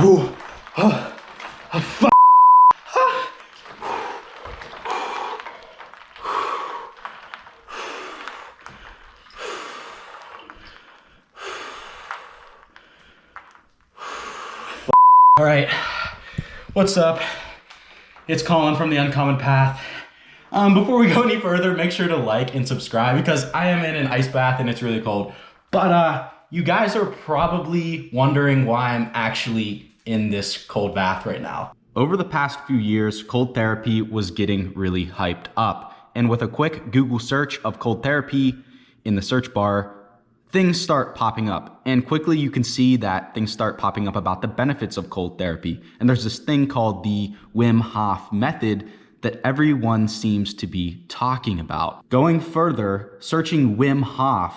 Ooh. Fuck. All right, what's up? It's Colin from The Uncommon Path. Before we go any further, make sure to like and subscribe because I am in an ice bath and it's really cold. But you guys are probably wondering why I'm actually in this cold bath right now. Over the past few years, cold therapy was getting really hyped up. And with a quick Google search of cold therapy in the search bar, things start popping up, and quickly you can see that things start popping up about the benefits of cold therapy. And there's this thing called the Wim Hof method that everyone seems to be talking about. Going further, searching Wim Hof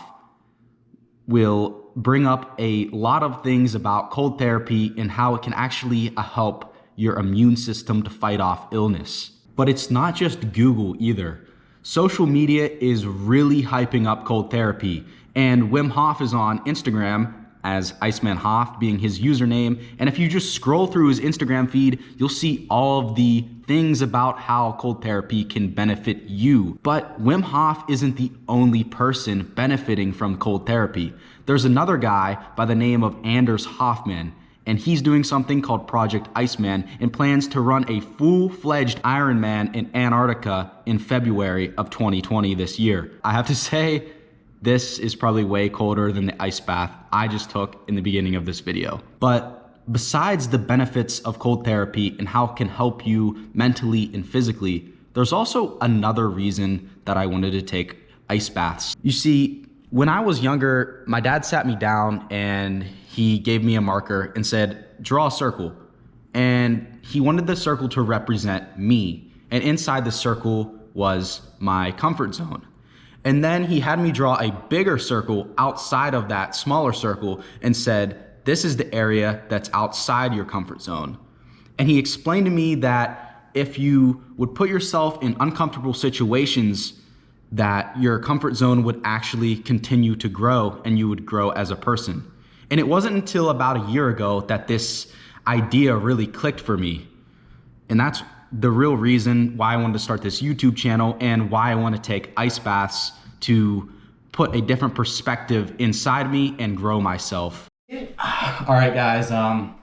will bring up a lot of things about cold therapy and how it can actually help your immune system to fight off illness. But it's not just Google either. Social media is really hyping up cold therapy. And Wim Hof is on Instagram as Iceman Hof being his username. And if you just scroll through his Instagram feed, you'll see all of the things about how cold therapy can benefit you. But Wim Hof isn't the only person benefiting from cold therapy. There's another guy by the name of Anders Hoffman, and he's doing something called Project Iceman and plans to run a full-fledged Ironman in Antarctica in February of 2020 this year. I have to say, this is probably way colder than the ice bath I just took in the beginning of this video. But besides the benefits of cold therapy and how it can help you mentally and physically, there's also another reason that I wanted to take ice baths. You see, when I was younger, my dad sat me down and he gave me a marker and said, draw a circle. And he wanted the circle to represent me. And inside the circle was my comfort zone. And then he had me draw a bigger circle outside of that smaller circle and said, this is the area that's outside your comfort zone. And he explained to me that if you would put yourself in uncomfortable situations, that your comfort zone would actually continue to grow and you would grow as a person. And it wasn't until about a year ago that this idea really clicked for me. And that's the real reason why I wanted to start this YouTube channel and why I want to take ice baths to put a different perspective inside me and grow myself. All right, guys, I'm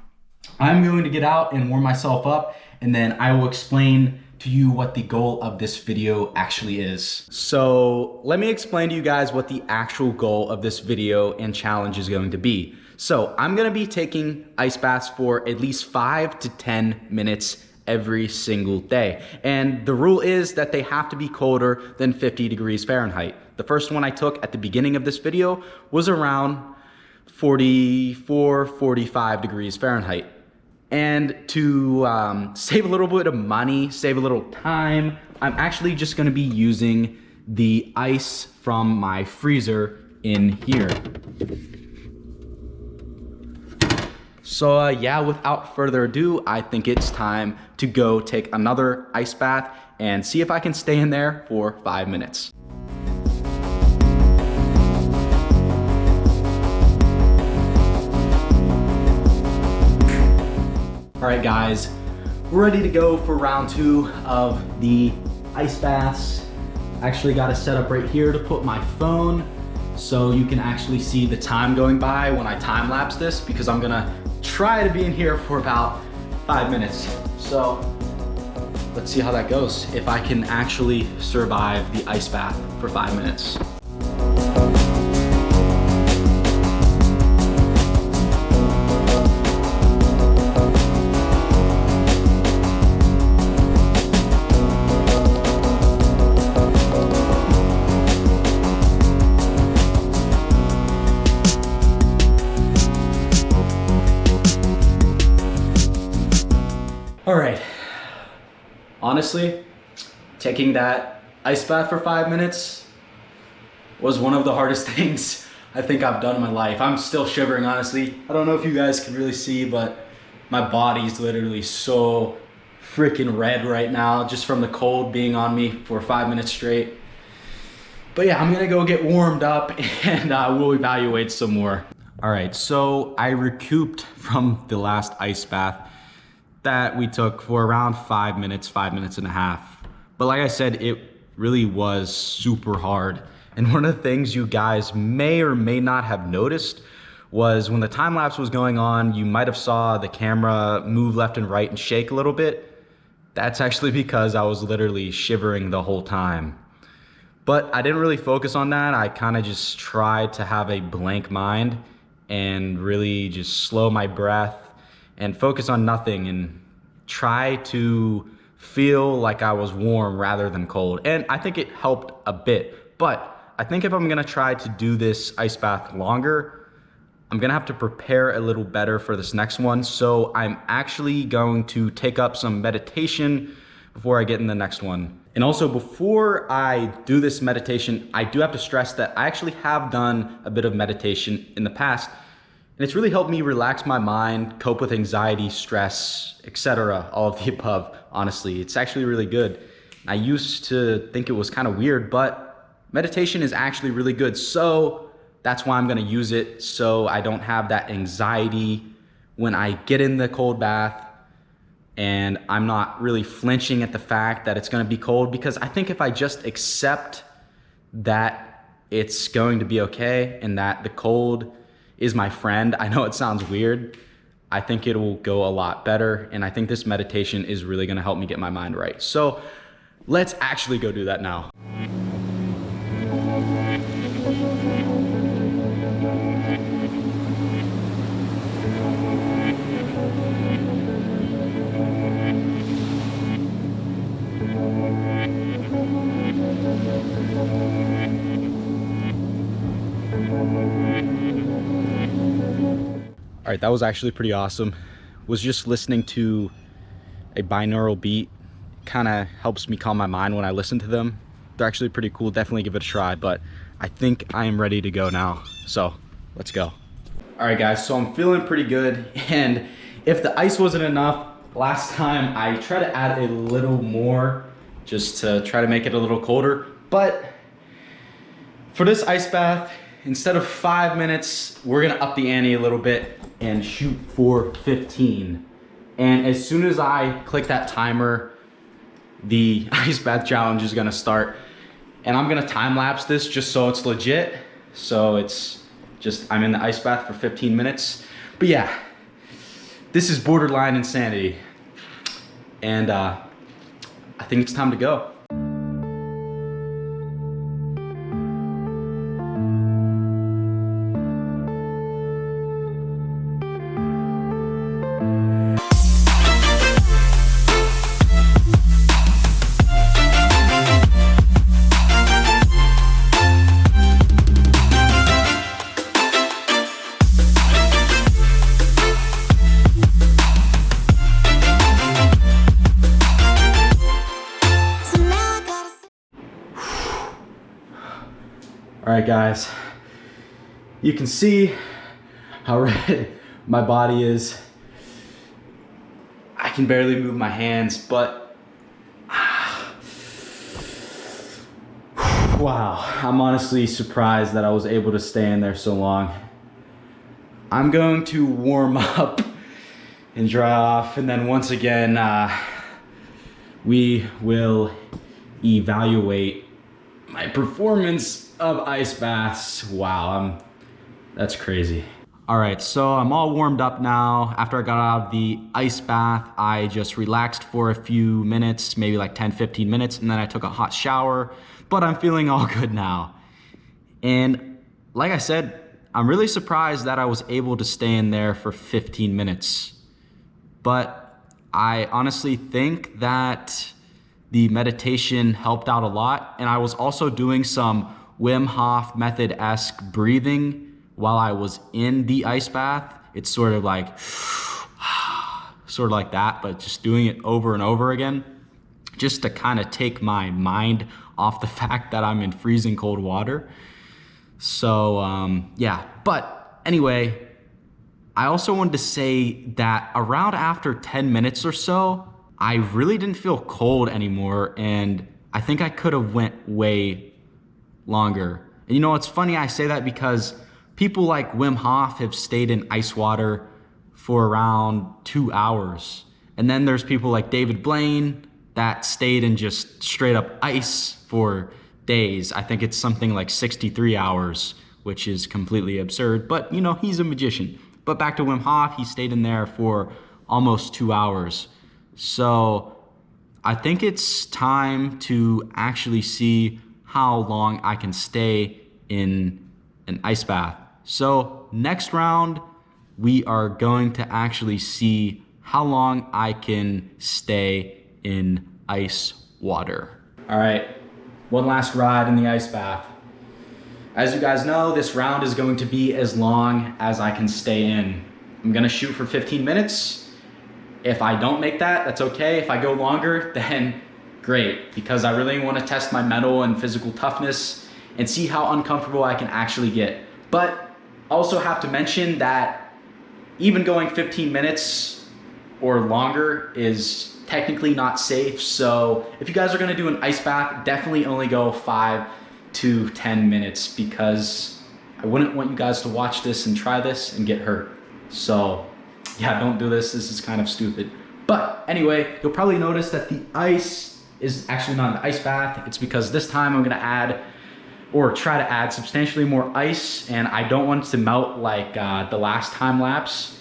going to get out and warm myself up, and then I will explain to you what the goal of this video actually is. So let me explain to you guys what the actual goal of this video and challenge is going to be. So I'm going to be taking ice baths for at least 5 to 10 minutes every single day. And the rule is that they have to be colder than 50 degrees Fahrenheit. The first one I took at the beginning of this video was around 44, 45 degrees Fahrenheit. And to save a little bit of money, save a little time, I'm actually just gonna be using the ice from my freezer in here. So yeah, without further ado, I think it's time to go take another ice bath and see if I can stay in there for 5 minutes. All right, guys, we're ready to go for round 2 of the ice baths. Actually got it set up right here to put my phone so you can actually see the time going by when I time lapse this, because I'm gonna try to be in here for about 5 minutes. So let's see how that goes, if I can actually survive the ice bath for 5 minutes. All right, honestly, taking that ice bath for 5 minutes was one of the hardest things I think I've done in my life. I'm still shivering, honestly. I don't know if you guys can really see, but my body's literally so freaking red right now just from the cold being on me for 5 minutes straight. But yeah, I'm gonna go get warmed up and we'll evaluate some more. All right, so I recouped from the last ice bath that we took for around 5 minutes, 5 minutes and a half. But like I said, it really was super hard. And one of the things you guys may or may not have noticed was when the time lapse was going on, you might have saw the camera move left and right and shake a little bit. That's actually because I was literally shivering the whole time. But I didn't really focus on that. I kind of just tried to have a blank mind and really just slow my breath and focus on nothing and try to feel like I was warm rather than cold. And I think it helped a bit. But I think if I'm gonna try to do this ice bath longer, I'm gonna have to prepare a little better for this next one. So I'm actually going to take up some meditation before I get in the next one. And also before I do this meditation, I do have to stress that I actually have done a bit of meditation in the past, and it's really helped me relax my mind, cope with anxiety, stress, etc. All of the above, honestly. It's actually really good. I used to think it was kind of weird, but meditation is actually really good. So that's why I'm gonna use it, so I don't have that anxiety when I get in the cold bath, and I'm not really flinching at the fact that it's gonna be cold, because I think if I just accept that it's going to be okay and that the cold is my friend, I know it sounds weird, I think it will go a lot better, and I think this meditation is really gonna help me get my mind right. So let's actually go do that now. All right, that was actually pretty awesome. Was just listening to a binaural beat. Kind of helps me calm my mind when I listen to them. They're actually pretty cool. Definitely give it a try, but I think I am ready to go now. So let's go. All right, guys, so I'm feeling pretty good. And if the ice wasn't enough, last time I tried to add a little more just to try to make it a little colder. But for this ice bath, instead of 5 minutes, we're gonna up the ante a little bit and shoot for 15. And as soon as I click that timer, the ice bath challenge is gonna start. And I'm gonna time lapse this just so it's legit. So it's just, I'm in the ice bath for 15 minutes. But yeah, this is borderline insanity. And I think it's time to go. All right, guys, you can see how red my body is. I can barely move my hands, but wow, I'm honestly surprised that I was able to stay in there so long. I'm going to warm up and dry off, and then once again, we will evaluate my performance of ice baths. Wow, that's crazy. All right, so I'm all warmed up now. After I got out of the ice bath, I just relaxed for a few minutes, maybe like 10, 15 minutes, and then I took a hot shower, but I'm feeling all good now. And like I said, I'm really surprised that I was able to stay in there for 15 minutes. But I honestly think that the meditation helped out a lot, and I was also doing some Wim Hof method-esque breathing while I was in the ice bath. It's sort of like that, but just doing it over and over again, just to kind of take my mind off the fact that I'm in freezing cold water. So yeah, but anyway, I also wanted to say that around after 10 minutes or so, I really didn't feel cold anymore, and I think I could have went way longer. And you know, it's funny I say that because People like Wim Hof have stayed in ice water for around 2 hours. And then there's people like David Blaine that stayed in just straight up ice for days. I think it's something like 63 hours, which is completely absurd, but you know, he's a magician. But back to Wim Hof, he stayed in there for almost 2 hours. So I think it's time to actually see how long I can stay in an ice bath. So next round, we are going to actually see how long I can stay in ice water. All right, one last ride in the ice bath. As you guys know, this round is going to be as long as I can stay in. I'm gonna shoot for 15 minutes. If I don't make that, that's okay. If I go longer, then great, because I really want to test my mental and physical toughness and see how uncomfortable I can actually get. But also have to mention that even going 15 minutes or longer is technically not safe. So if you guys are gonna do an ice bath, definitely only go 5 to 10 minutes, because I wouldn't want you guys to watch this and try this and get hurt. So yeah, don't do this. This is kind of stupid. But anyway, you'll probably notice that the ice is actually not an ice bath. It's because this time I'm gonna add, or try to add, substantially more ice, and I don't want it to melt like the last time lapse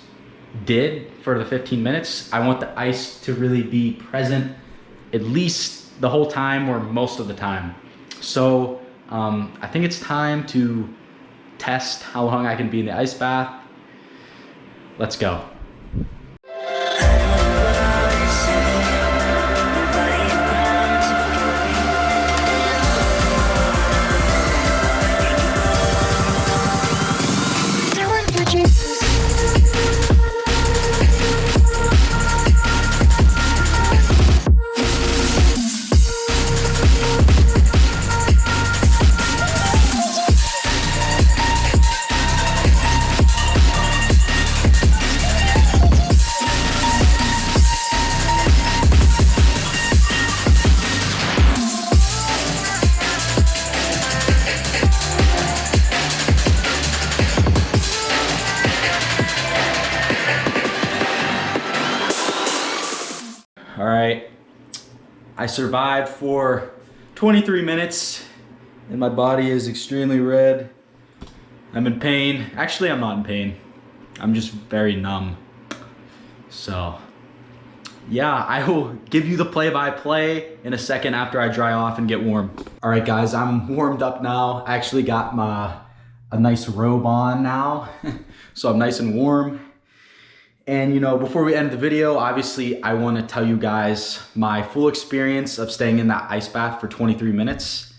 did for the 15 minutes. I want the ice to really be present at least the whole time or most of the time. So I think it's time to test how long I can be in the ice bath. Let's go. All right, I survived for 23 minutes and my body is extremely red. I'm in pain. Actually, I'm not in pain. I'm just very numb. So yeah, I will give you the play-by-play in a second after I dry off and get warm. All right guys, I'm warmed up now. I actually got a nice robe on now. So I'm nice and warm. And you know, before we end the video, obviously I want to tell you guys my full experience of staying in that ice bath for 23 minutes.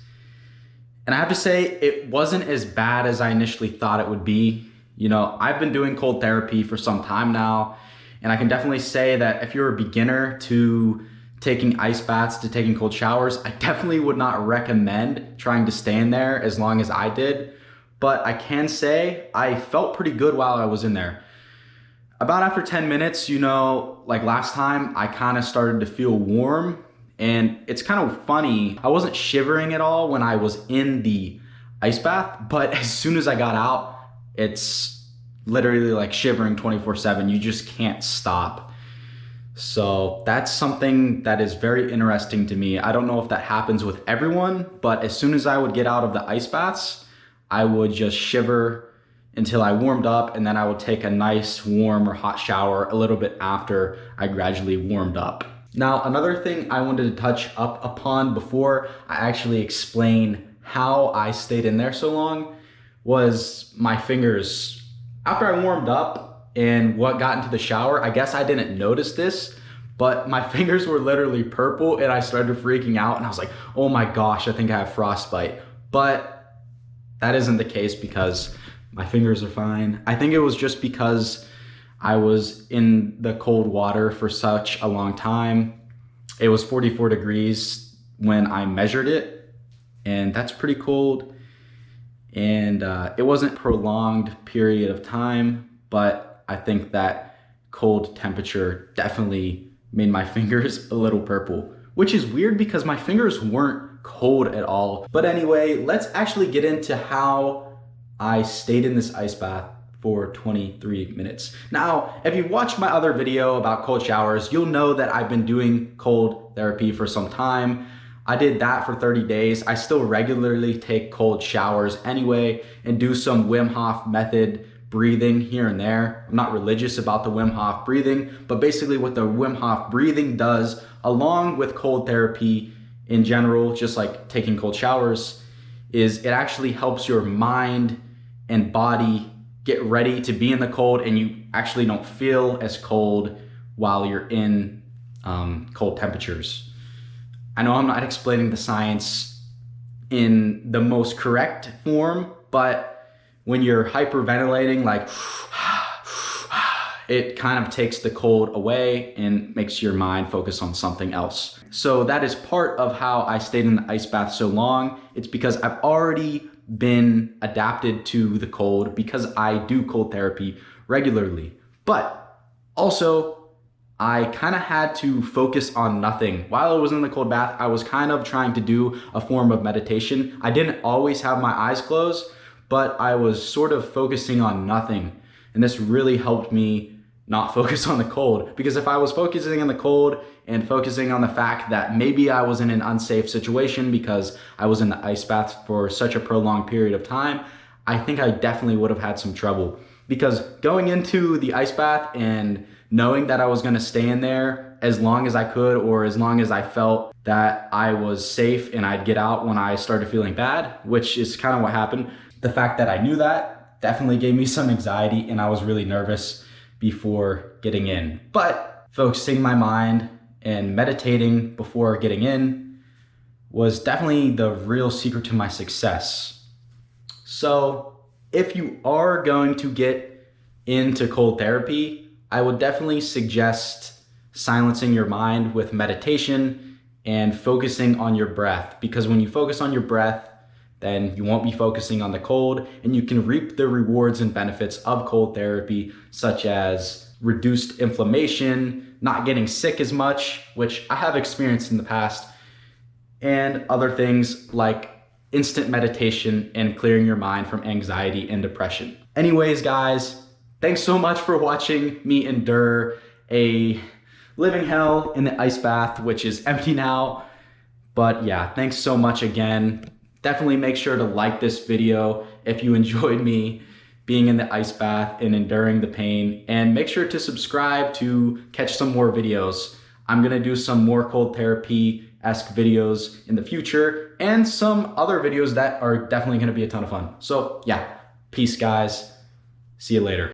And I have to say, it wasn't as bad as I initially thought it would be. You know, I've been doing cold therapy for some time now, and I can definitely say that if you're a beginner to taking ice baths, to taking cold showers, I definitely would not recommend trying to stay in there as long as I did. But I can say I felt pretty good while I was in there. About after 10 minutes, you know, like last time, I kind of started to feel warm, and it's kind of funny. I wasn't shivering at all when I was in the ice bath, but as soon as I got out, it's literally like shivering 24/7. You just can't stop. So that's something that is very interesting to me. I don't know if that happens with everyone, but as soon as I would get out of the ice baths, I would just shiver until I warmed up, and then I would take a nice warm or hot shower a little bit after I gradually warmed up. Now, another thing I wanted to touch up upon before I actually explain how I stayed in there so long was my fingers. After I warmed up and got into the shower, I guess I didn't notice this, but my fingers were literally purple and I started freaking out and I was like, oh my gosh, I think I have frostbite. But that isn't the case because my fingers are fine. I think it was just because I was in the cold water for such a long time. It was 44 degrees when I measured it, and that's pretty cold. And it wasn't a prolonged period of time, but I think that cold temperature definitely made my fingers a little purple, which is weird because my fingers weren't cold at all. But anyway, let's actually get into how I stayed in this ice bath for 23 minutes. Now, if you watched my other video about cold showers, you'll know that I've been doing cold therapy for some time. I did that for 30 days. I still regularly take cold showers anyway and do some Wim Hof method breathing here and there. I'm not religious about the Wim Hof breathing, but basically what the Wim Hof breathing does, along with cold therapy in general, just like taking cold showers, is it actually helps your mind and body get ready to be in the cold, and you actually don't feel as cold while you're in cold temperatures. I know I'm not explaining the science in the most correct form, but when you're hyperventilating, like it kind of takes the cold away and makes your mind focus on something else. So that is part of how I stayed in the ice bath so long. It's because I've already been adapted to the cold because I do cold therapy regularly. But also, I kind of had to focus on nothing. While I was in the cold bath, I was kind of trying to do a form of meditation. I didn't always have my eyes closed, but I was sort of focusing on nothing. And this really helped me not focus on the cold, because if I was focusing on the cold and focusing on the fact that maybe I was in an unsafe situation because I was in the ice bath for such a prolonged period of time, I think I definitely would have had some trouble. Because going into the ice bath and knowing that I was gonna stay in there as long as I could, or as long as I felt that I was safe and I'd get out when I started feeling bad, which is kind of what happened. The fact that I knew that definitely gave me some anxiety, and I was really nervous before getting in. But focusing my mind and meditating before getting in was definitely the real secret to my success. So if you are going to get into cold therapy, I would definitely suggest silencing your mind with meditation and focusing on your breath, because when you focus on your breath, then you won't be focusing on the cold, and you can reap the rewards and benefits of cold therapy, such as reduced inflammation, not getting sick as much, which I have experienced in the past, and other things like instant meditation and clearing your mind from anxiety and depression. Anyways, guys, thanks so much for watching me endure a living hell in the ice bath, which is empty now. But yeah, thanks so much again. Definitely make sure to like this video if you enjoyed me being in the ice bath and enduring the pain, and make sure to subscribe to catch some more videos. I'm gonna do some more cold therapy-esque videos in the future, and some other videos that are definitely gonna be a ton of fun. So yeah, peace guys, see you later.